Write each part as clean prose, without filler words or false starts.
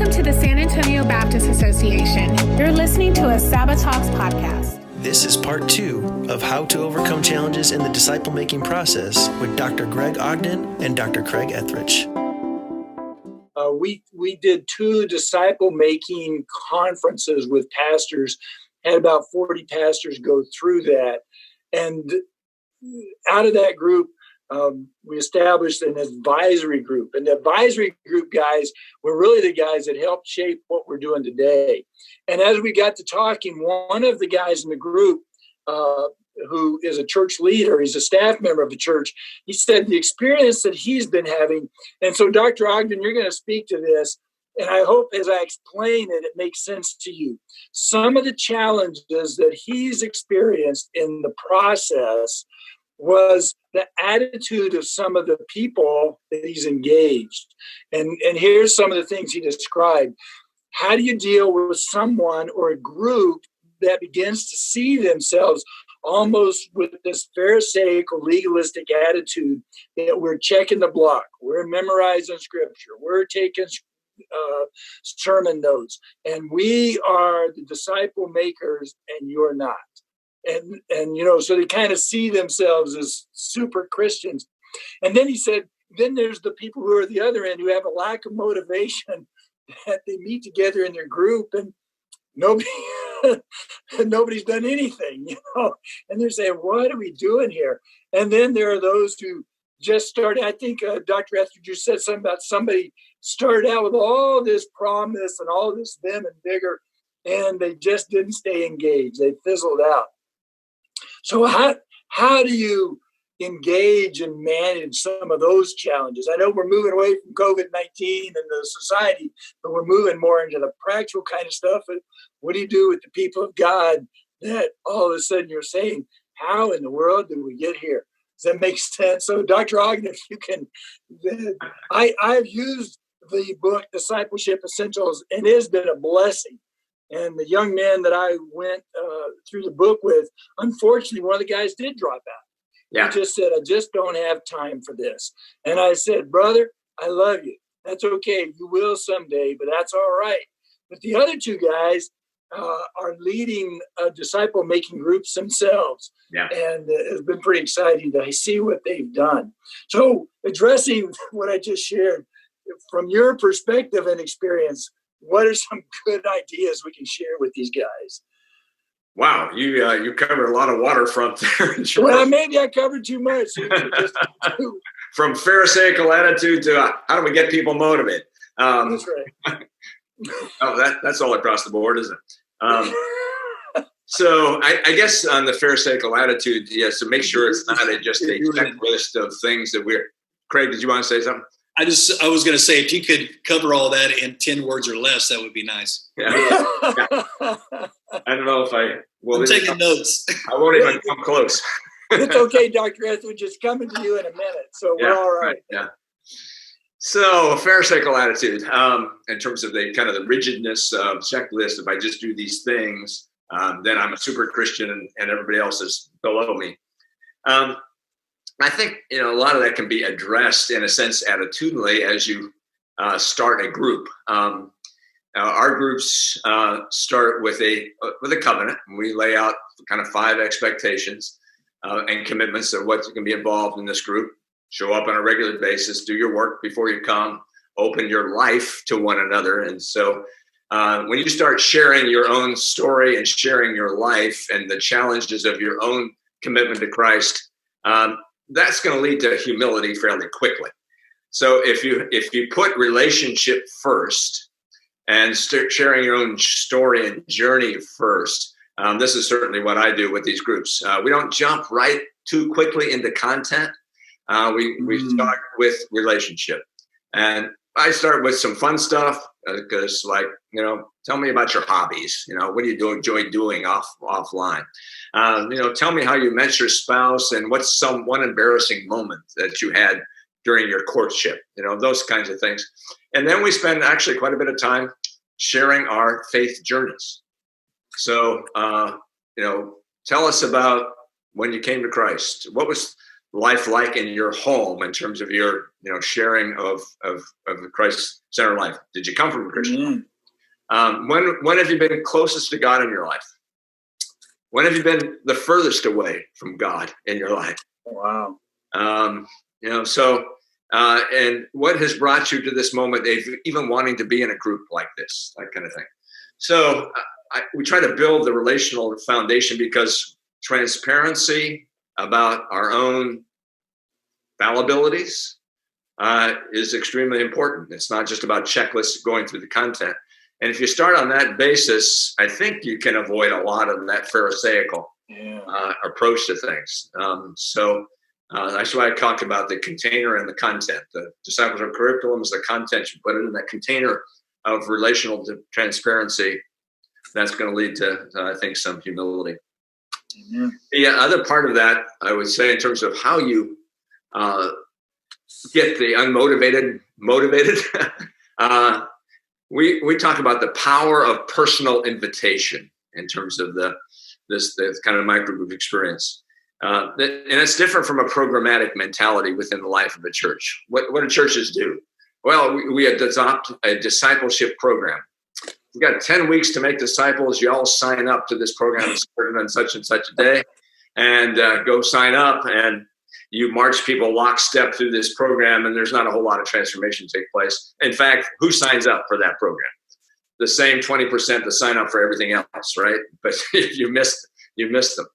Welcome to the San Antonio Baptist Association. You're listening to a SABA Talks podcast. This is part 2 of How to Overcome Challenges in the Disciple-Making Process with Dr. Greg Ogden and Dr. Craig Etheridge. We did 2 disciple-making conferences with pastors, had about 40 pastors go through that. And out of that group, we established an advisory group. And the advisory group guys were really the guys that helped shape what we're doing today. And as we got to talking, one of the guys in the group, who is a church leader, he's a staff member of the church, he said the experience that he's been having. And so, Dr. Ogden, you're going to speak to this. And I hope as I explain it, it makes sense to you. Some of the challenges that he's experienced in the process was the attitude of some of the people that he's engaged. And here's some of the things he described. How do you deal with someone or a group that begins to see themselves almost with this Pharisaical, legalistic attitude that we're checking the block, we're memorizing scripture, we're taking sermon notes, and we are the disciple makers and you're not. And you know, so they kind of see themselves as super Christians. And then he said, then there's the people who are the other end who have a lack of motivation, that they meet together in their group and nobody's done anything, you know, and they're saying, what are we doing here? And then there are those who just started. I think Dr. Etheridge, you said something about somebody started out with all this promise and all this vim and vigor, and they just didn't stay engaged. They fizzled out. So how do you engage and manage some of those challenges? I know we're moving away from COVID-19 and the society, but we're moving more into the practical kind of stuff. And what do you do with the people of God that all of a sudden you're saying, how in the world did we get here? Does that make sense? So Dr. Ogden, if you can, I've used the book Discipleship Essentials, and it has been a blessing. And the young man that I went through the book with, unfortunately, one of the guys did drop out. Yeah. He just said, I just don't have time for this. And I said, brother, I love you. That's okay. You will someday, but that's all right. But the other 2 guys are leading disciple-making groups themselves. Yeah. And it's been pretty exciting to see what they've done. So addressing what I just shared, from your perspective and experience, what are some good ideas we can share with these guys? Wow, you covered a lot of waterfront there. Well, maybe I covered too much. From Pharisaical attitude to how do we get people motivated? That's right. Oh, that's all across the board, isn't it? So I guess on the Pharisaical attitude, yes, to make sure it's not just a checklist of things that we're. Craig, did you want to say something? I was going to say, if you could cover all that in 10 words or less, that would be nice. Yeah. I don't know if I will. I'm taking notes. I won't even come close. It's okay, Dr. Etheridge. Just coming to you in a minute. So we're all right. Yeah. So Pharisaical attitude, in terms of the kind of the rigidness checklist, if I just do these things, then I'm a super Christian and everybody else is below me. I think, you know, a lot of that can be addressed in a sense attitudinally as you start a group. Our groups start with a covenant. We lay out kind of 5 expectations and commitments of what's going to be involved in this group. Show up on a regular basis, do your work before you come, open your life to one another. And so when you start sharing your own story and sharing your life and the challenges of your own commitment to Christ, that's going to lead to humility fairly quickly. So if you put relationship first and start sharing your own story and journey first, this is certainly what I do with these groups. We don't jump right too quickly into content. We start with relationship, and I start with some fun stuff because, like, you know, tell me about your hobbies. You know, what do you enjoy doing offline? You know, tell me how you met your spouse and what's one embarrassing moment that you had during your courtship. You know, those kinds of things. And then we spend actually quite a bit of time sharing our faith journeys. So, you know, tell us about when you came to Christ. What was life like in your home in terms of your sharing of the Christ-centered life? Did you come from a Christian? When have you been closest to God in your life? When have you been the furthest away from God in your life? Wow. And what has brought you to this moment of even wanting to be in a group like this, that kind of thing. So we try to build the relational foundation because transparency about our own fallibilities is extremely important. It's not just about checklists going through the content. And if you start on that basis, I think you can avoid a lot of that Pharisaical approach to things. That's why I talk about the container and the content. The discipleship curriculum is the content. You put it in that container of relational transparency. That's going to lead to, I think, some humility. Mm-hmm. The other part of that, I would say, in terms of how you get the unmotivated motivated, we talk about the power of personal invitation in terms of this kind of microgroup experience. And it's different from a programmatic mentality within the life of a church. What do churches do? Well, we adopt a discipleship program. We've got 10 weeks to make disciples. You all sign up to this program starting on such and such a day and go sign up. And you march people lockstep through this program, and there's not a whole lot of transformation take place. In fact, who signs up for that program? The same 20% that sign up for everything else, right? But you missed them.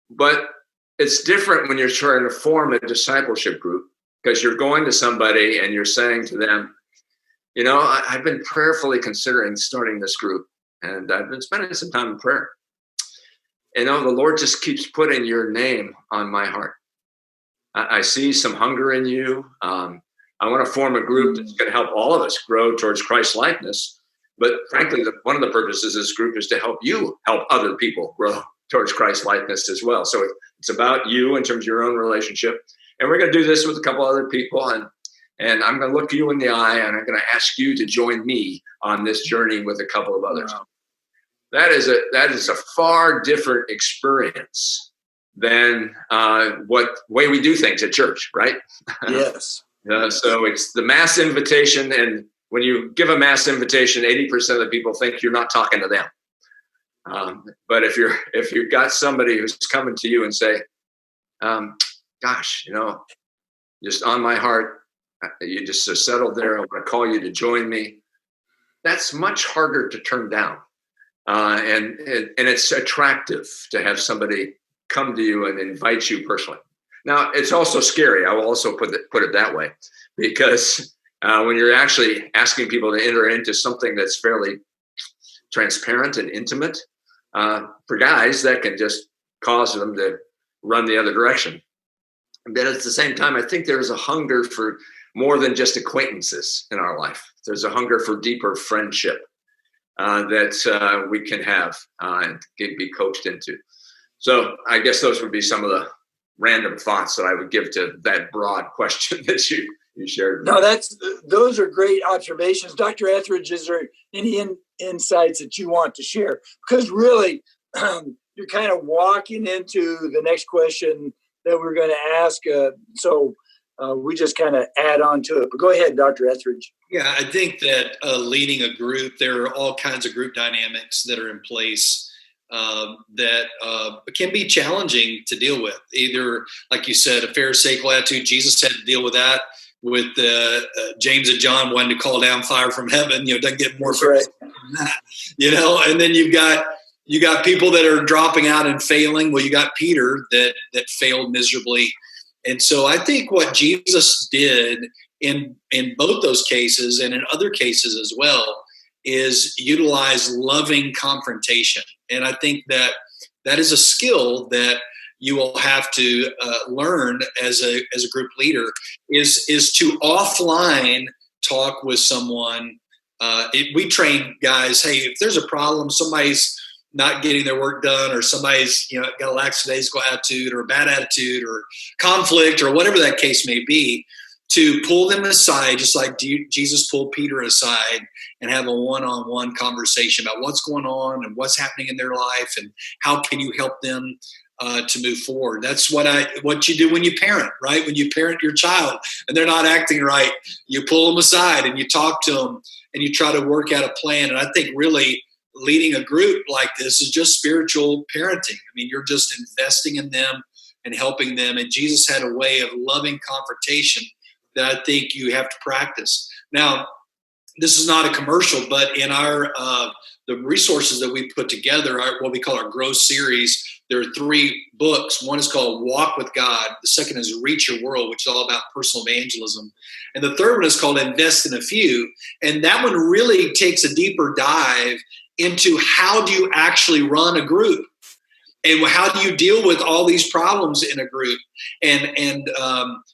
But it's different when you're trying to form a discipleship group, because you're going to somebody and you're saying to them, I've been prayerfully considering starting this group, and I've been spending some time in prayer. The Lord just keeps putting your name on my heart. I see some hunger in you. I want to form a group that's going to help all of us grow towards Christ likeness. But frankly, one of the purposes of this group is to help you help other people grow towards Christ likeness as well. So it's about you in terms of your own relationship. And we're going to do this with a couple other people. And I'm going to look you in the eye, and I'm going to ask you to join me on this journey with a couple of others. Wow. That is a far different experience than what way we do things at church, right? Yes. So it's the mass invitation, and when you give a mass invitation, 80% of the people think you're not talking to them. But if you've got somebody who's coming to you and say, gosh, just on my heart, you just settled there, I want to call you to join me. That's much harder to turn down. And it's attractive to have somebody come to you and invite you personally. Now, it's also scary. I will also put it that way, because when you're actually asking people to enter into something that's fairly transparent and intimate, for guys, that can just cause them to run the other direction. But at the same time, I think there's a hunger for more than just acquaintances in our life. There's a hunger for deeper friendship that we can have and be coached into. So I guess those would be some of the random thoughts that I would give to that broad question that you shared. No, those are great observations. Dr. Etheridge, is there any insights that you want to share? Because really, you're kind of walking into the next question that we're going to ask. So we just kind of add on to it. But go ahead, Dr. Etheridge. Yeah, I think that leading a group, there are all kinds of group dynamics that are in place that can be challenging to deal with. Either, like you said, a Pharisaical attitude. Jesus had to deal with that with James and John wanting to call down fire from heaven. Doesn't get more Pharisaical than that. And then you got people that are dropping out and failing. Well, you got Peter that failed miserably. And so I think what Jesus did in both those cases and in other cases as well is utilize loving confrontation. And I think that is a skill that you will have to learn as a group leader is to offline talk with someone. We train guys, hey, if there's a problem, somebody's not getting their work done, or somebody's got a lackadaisical attitude or a bad attitude or conflict or whatever that case may be, to pull them aside, just like Jesus pulled Peter aside and have a one-on-one conversation about what's going on and what's happening in their life and how can you help them to move forward. That's what you do when you parent, right? When you parent your child and they're not acting right, you pull them aside and you talk to them and you try to work out a plan. And I think really leading a group like this is just spiritual parenting. I mean, you're just investing in them and helping them. And Jesus had a way of loving confrontation that I think you have to practice. Now, this is not a commercial, but in our the resources that we put together, what we call our Grow series, there are 3 books. One is called Walk with God. The second is Reach Your World, which is all about personal evangelism. And the third one is called Invest in a Few. And that one really takes a deeper dive into how do you actually run a group? And how do you deal with all these problems in a group? And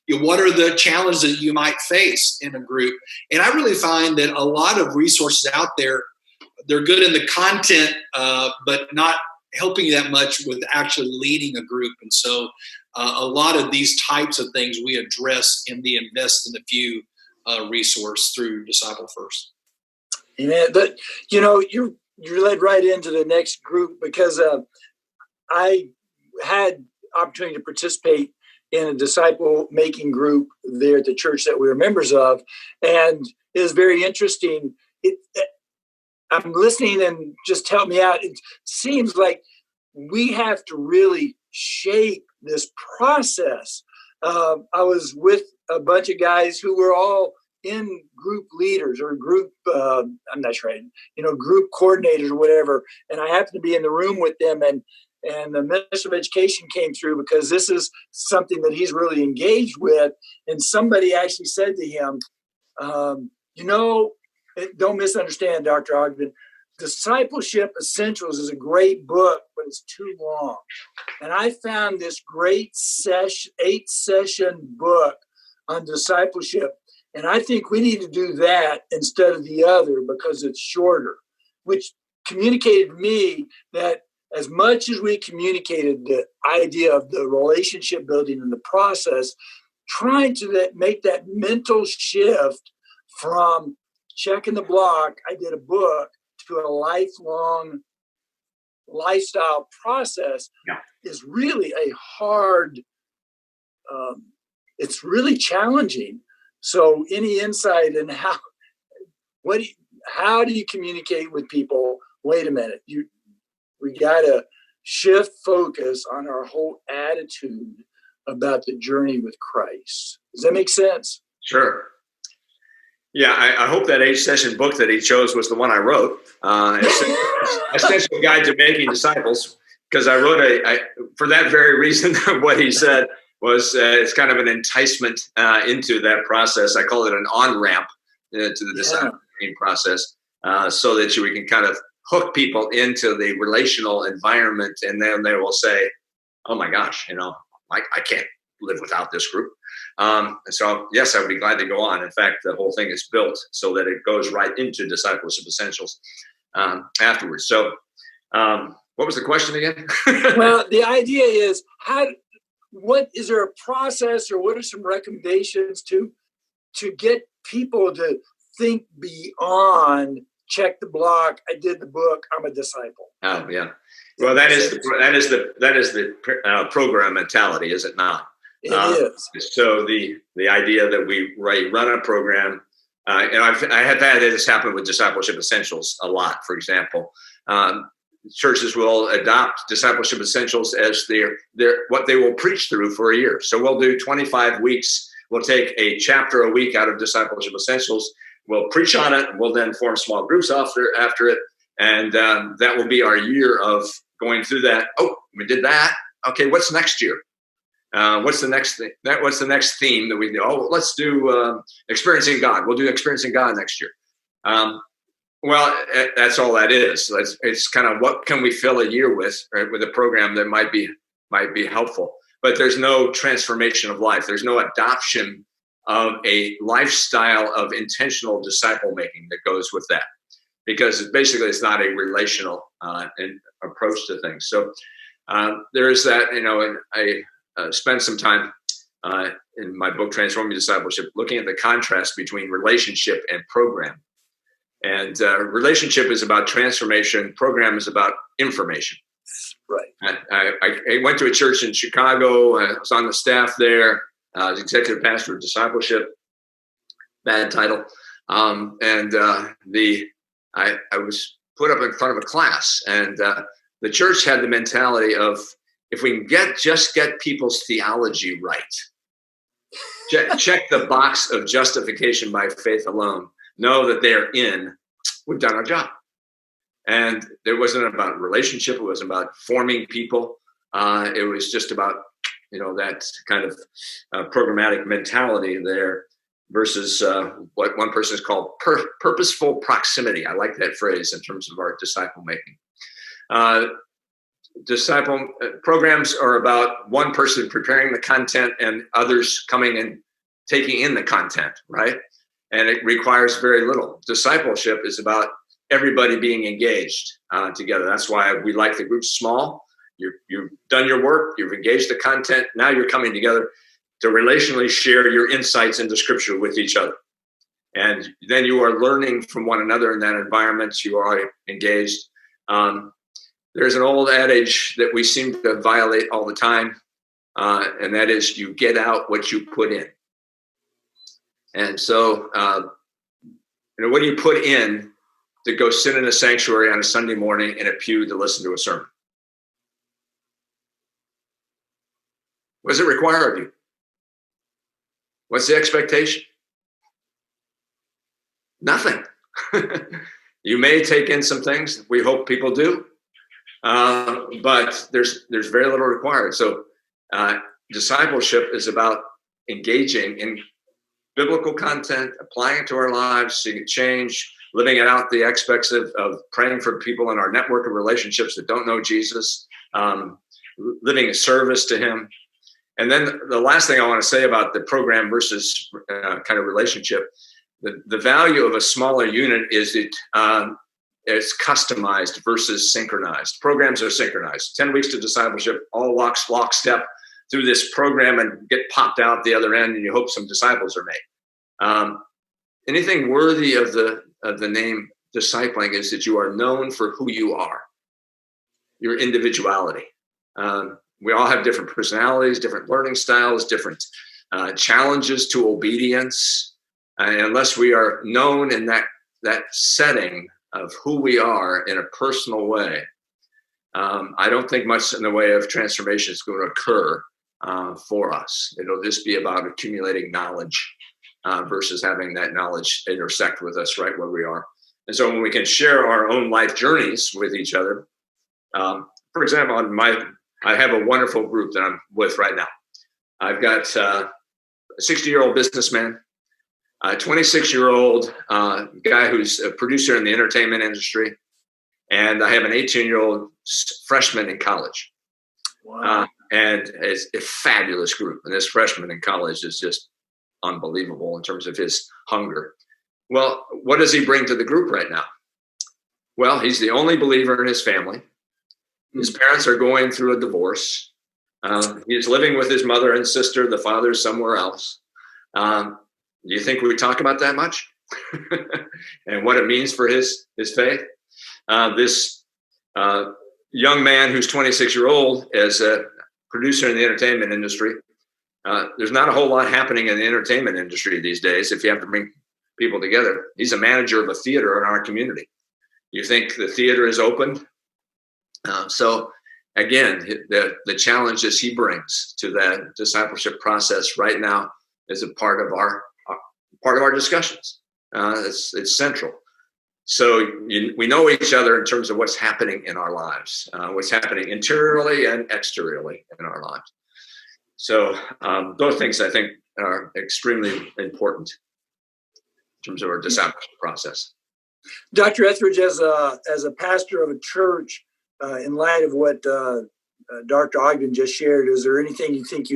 what are the challenges that you might face in a group? And I really find that a lot of resources out there, they're good in the content, but not helping you that much with actually leading a group. And so a lot of these types of things we address in the Invest in a Few resource through Disciple First. Amen. But, you led right into the next group because I had opportunity to participate in a disciple making group there at the church that we were members of. And it was very interesting. I'm listening and just help me out. It seems like we have to really shape this process. I was with a bunch of guys who were all in group leaders or group, I'm not sure, group coordinators or whatever. And I happened to be in the room with them, and the Minister of Education came through because this is something that he's really engaged with. And somebody actually said to him, don't misunderstand, Dr. Ogden. Discipleship Essentials is a great book, but it's too long. And I found this great 8-session book on discipleship. And I think we need to do that instead of the other because it's shorter, which communicated to me that as much as we communicated the idea of the relationship building and the process, trying to make that mental shift from checking the block, I did a book, to a lifelong lifestyle process is really a hard, it's really challenging. So any insight in how do you communicate with people? Wait a minute, we got to shift focus on our whole attitude about the journey with Christ. Does that make sense? Sure. Yeah, I hope that 8-session book that he chose was the one I wrote, Essential Guide to Making Disciples, because I wrote for that very reason. What he said was it's kind of an enticement into that process. I call it an on-ramp to the disciple making process, so that we can kind of hook people into the relational environment, and then they will say, "Oh my gosh, I can't live without this group." And so, yes, I would be glad to go on. In fact, the whole thing is built so that it goes right into Discipleship Essentials afterwards. So what was the question again? Well, the idea is what is there a process or what are some recommendations to get people to think beyond check the block, I did the book, I'm a disciple? Oh, yeah. Well, that is the program mentality, is it not? It is. So the idea that we run a program, and I have had this happen with Discipleship Essentials a lot. For example, churches will adopt Discipleship Essentials as their what they will preach through for a year. So we'll do 25 weeks. We'll take a chapter a week out of Discipleship Essentials. We'll preach on it. We'll then form small groups after it, and that will be our year of going through that. Oh, we did that. Okay, what's next year? What's the next thing? What's the next theme that we do? Oh, let's do Experiencing God. We'll do Experiencing God next year. Well, that's all that is. It's kind of what can we fill a year with, right, with a program that might be helpful. But there's no transformation of life. There's no adoption of a lifestyle of intentional disciple making that goes with that, because basically it's not a relational approach to things. So there is that, and I spent some time in my book, Transforming Discipleship, looking at the contrast between relationship and program. And relationship is about transformation. Program is about information. Right. I went to a church in Chicago. I was on the staff there. I was executive pastor of discipleship. Bad title. I was put up in front of a class, and the church had the mentality of, if we can just get people's theology right, check the box of justification by faith alone, know that they're in, we've done our job. And it wasn't about relationship. It wasn't about forming people. It was just about, that kind of programmatic mentality there versus what one person has called purposeful proximity. I like that phrase in terms of our disciple making. Disciple programs are about one person preparing the content and others coming and taking in the content, right? And it requires very little. Discipleship is about everybody being engaged together. That's why we like the group small. You've done your work, you've engaged the content. Now you're coming together to relationally share your insights into Scripture with each other. And then you are learning from one another in that environment. You are engaged. There's an old adage that we seem to violate all the time, and that is, you get out what you put in. And so, what do you put in to go sit in a sanctuary on a Sunday morning in a pew to listen to a sermon? What does it require of you? What's the expectation? Nothing. You may take in some things. We hope people do. But there's very little required. So discipleship is about engaging in biblical content, applying it to our lives, seeing it change, living it out, the aspects of praying for people in our network of relationships that don't know Jesus, living a service to him. And then the last thing I want to say about the program versus kind of relationship, the value of a smaller unit is it's customized versus synchronized. Programs are synchronized. 10 weeks to discipleship, all lockstep through this program and get popped out the other end, and you hope some disciples are made. Anything worthy of the name discipling is that you are known for who you are, your individuality. We all have different personalities, different learning styles, different challenges to obedience. And unless we are known in that setting of who we are in a personal way, I don't think much in the way of transformation is going to occur for us. It'll just be about accumulating knowledge versus having that knowledge intersect with us right where we are. And so when we can share our own life journeys with each other, for example, I have a wonderful group that I'm with right now. I've got a 60-year-old businessman, a 26-year-old guy who's a producer in the entertainment industry, and I have an 18-year-old freshman in college. Wow. And it's a fabulous group. And this freshman in college is just unbelievable in terms of his hunger. Well, what does he bring to the group right now? Well, he's the only believer in his family. His parents are going through a divorce. He's living with his mother and sister. The father's somewhere else. Do you think we talk about that much? And what it means for his faith? This young man who's 26-year-old as a producer in the entertainment industry. There's not a whole lot happening in the entertainment industry these days if you have to bring people together. He's a manager of a theater in our community. You think the theater is opened? So again, the challenges he brings to that discipleship process right now is a part of our discussions. It's central. So we know each other in terms of what's happening in our lives, what's happening interiorly and exteriorly in our lives. So those things I think are extremely important in terms of our discipleship process. Dr. Etheridge, as a pastor of a church, in light of what Dr. Ogden just shared, is there anything you think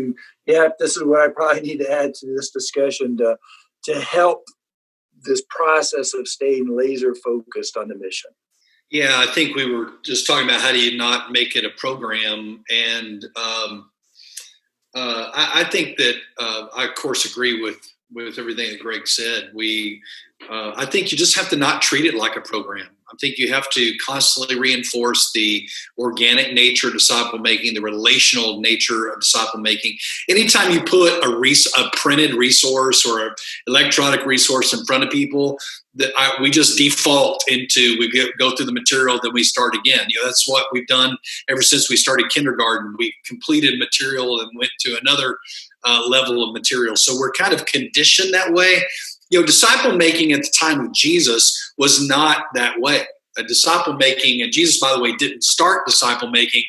this is what I probably need to add to this discussion to help this process of staying laser focused on the mission? Yeah, I think we were just talking about how do you not make it a program. And I think that I, of course, agree with everything that Greg said. I think you just have to not treat it like a program. I think you have to constantly reinforce the organic nature of disciple making, the relational nature of disciple making. Anytime you put a printed resource or an electronic resource in front of people, we just default into, go through the material, then we start again. That's what we've done ever since we started kindergarten. We completed material and went to another level of material. So we're kind of conditioned that way. Disciple making at the time of Jesus was not that way. Disciple making, and Jesus, by the way, didn't start disciple making.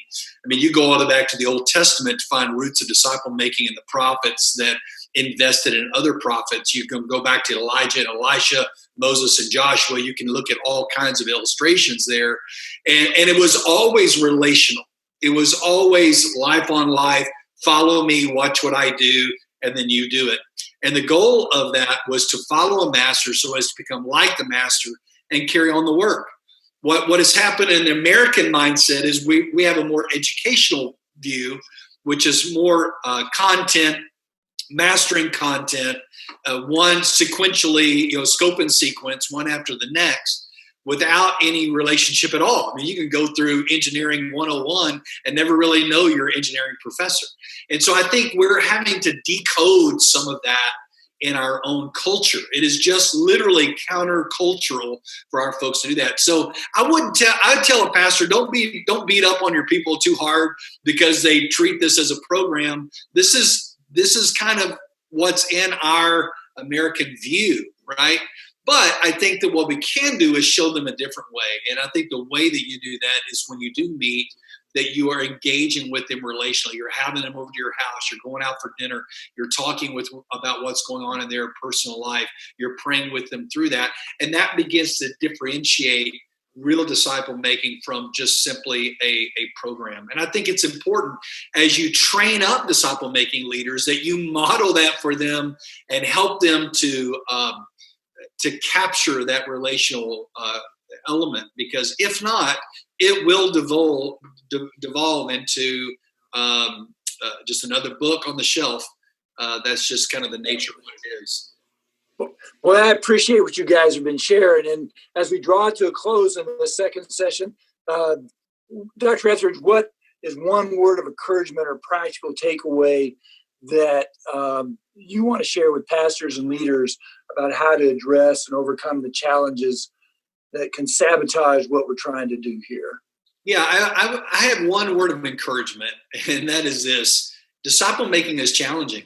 I mean, you go all the way back to the Old Testament to find roots of disciple making in the prophets that invested in other prophets. You can go back to Elijah and Elisha, Moses and Joshua. You can look at all kinds of illustrations there. And it was always relational. It was always life on life. Follow me, watch what I do, and then you do it. And the goal of that was to follow a master so as to become like the master and carry on the work. What has happened in the American mindset is we have a more educational view, which is more content, mastering content, one sequentially, scope and sequence, one after the next, without any relationship at all. I mean, you can go through engineering 101 and never really know your engineering professor. And so I think we're having to decode some of that in our own culture. It is just literally countercultural for our folks to do that. So I'd tell a pastor, don't beat up on your people too hard because they treat this as a program. This is kind of what's in our American view, right? But I think that what we can do is show them a different way. And I think the way that you do that is when you do meet, that you are engaging with them relationally. You're having them over to your house. You're going out for dinner. You're talking about what's going on in their personal life. You're praying with them through that. And that begins to differentiate real disciple making from just simply a program. And I think it's important as you train up disciple making leaders that you model that for them and help them to capture that relational element, because if not, it will devolve into just another book on the shelf. That's just kind of the nature of what it is. Well, I appreciate what you guys have been sharing. And as we draw to a close in the second session, Dr. Etheridge, what is one word of encouragement or practical takeaway that you want to share with pastors and leaders about how to address and overcome the challenges that can sabotage what we're trying to do here? Yeah, I have one word of encouragement, and that is this: disciple making is challenging.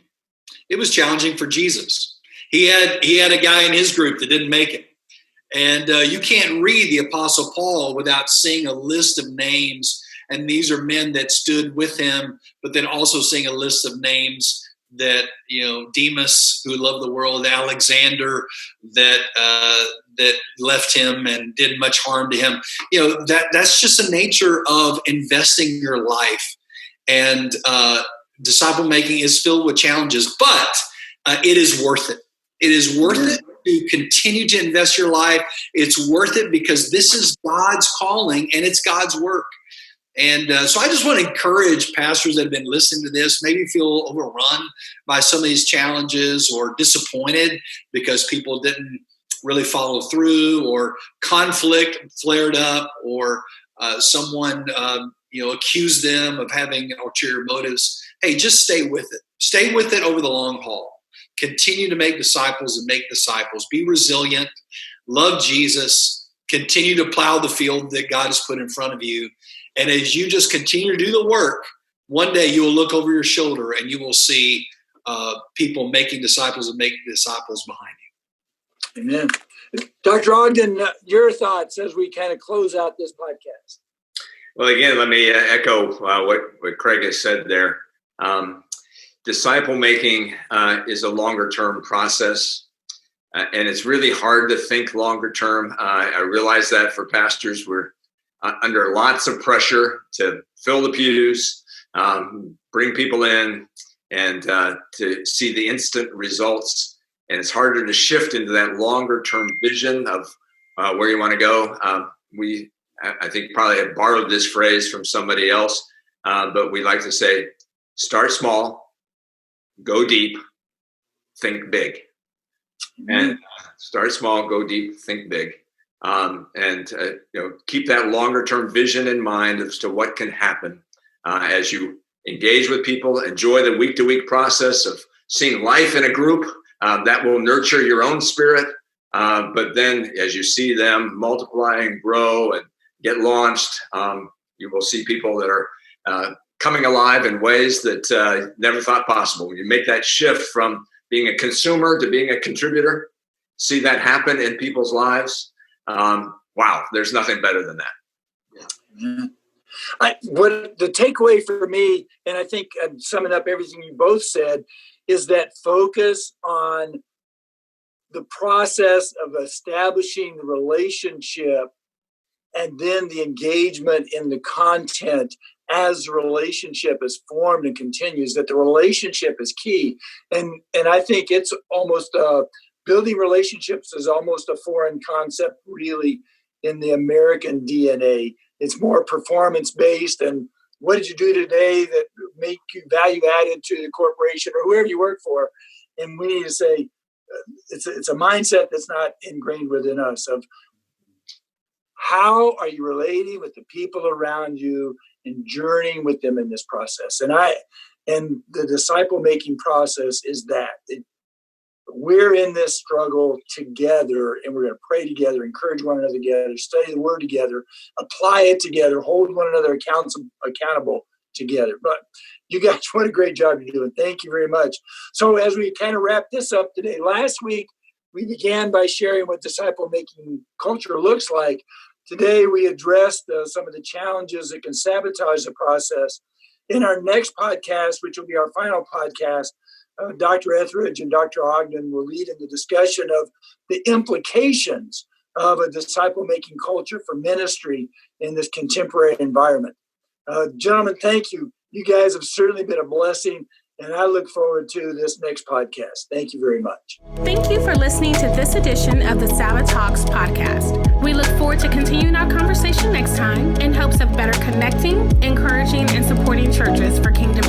It was challenging for Jesus. He had a guy in his group that didn't make it. And you can't read the Apostle Paul without seeing a list of names. And these are men that stood with him, but then also seeing a list of names that, Demas, who loved the world, Alexander, that left him and did much harm to him. That's just the nature of investing your life. And disciple making is filled with challenges, but it is worth it. It is worth it to continue to invest your life. It's worth it because this is God's calling and it's God's work. And so I just want to encourage pastors that have been listening to this, maybe feel overrun by some of these challenges or disappointed because people didn't really follow through, or conflict flared up, or someone accused them of having ulterior motives. Hey, just stay with it. Stay with it over the long haul. Continue to make disciples and make disciples. Be resilient. Love Jesus. Continue to plow the field that God has put in front of you. And as you just continue to do the work, one day you will look over your shoulder and you will see people making disciples and making disciples behind you. Amen. Dr. Ogden, your thoughts as we kind of close out this podcast. Well, again, let me echo what Craig has said there. Disciple making is a longer term process, and it's really hard to think longer term. I realize that for pastors, we're under lots of pressure to fill the pews, bring people in, and to see the instant results. And it's harder to shift into that longer term vision of where you want to go. I think probably have borrowed this phrase from somebody else, but we like to say, start small, go deep, think big. And start small, go deep, think big. keep that longer term vision in mind as to what can happen as you engage with people. Enjoy the week to week process of seeing life in a group that will nurture your own spirit. But then as you see them multiply and grow and get launched, you will see people that are coming alive in ways that never thought possible. When you make that shift from being a consumer to being a contributor, see that happen in people's lives. Wow, there's nothing better than that. Yeah. What the takeaway for me, and I think I'm summing up everything you both said, is that focus on the process of establishing the relationship and then the engagement in the content as the relationship is formed and continues, that the relationship is key. And I think it's almost building relationships is almost a foreign concept really in the American DNA. It's more performance based, and what did you do today that make you value added to the corporation or whoever you work for? And we need to say it's a mindset that's not ingrained within us of how are you relating with the people around you and journeying with them in this process. And the disciple making process is that we're in this struggle together, and we're going to pray together, encourage one another together, study the word together, apply it together, hold one another accountable together. But you guys, what a great job you're doing. Thank you very much. So as we kind of wrap this up today, last week we began by sharing what disciple making culture looks like. Today we addressed some of the challenges that can sabotage the process. In our next podcast, which will be our final podcast, Dr. Etheridge and Dr. Ogden will lead in the discussion of the implications of a disciple-making culture for ministry in this contemporary environment. Gentlemen, thank you. You guys have certainly been a blessing, and I look forward to this next podcast. Thank you very much. Thank you for listening to this edition of the SABA Talks podcast. We look forward to continuing our conversation next time in hopes of better connecting, encouraging, and supporting churches for kingdom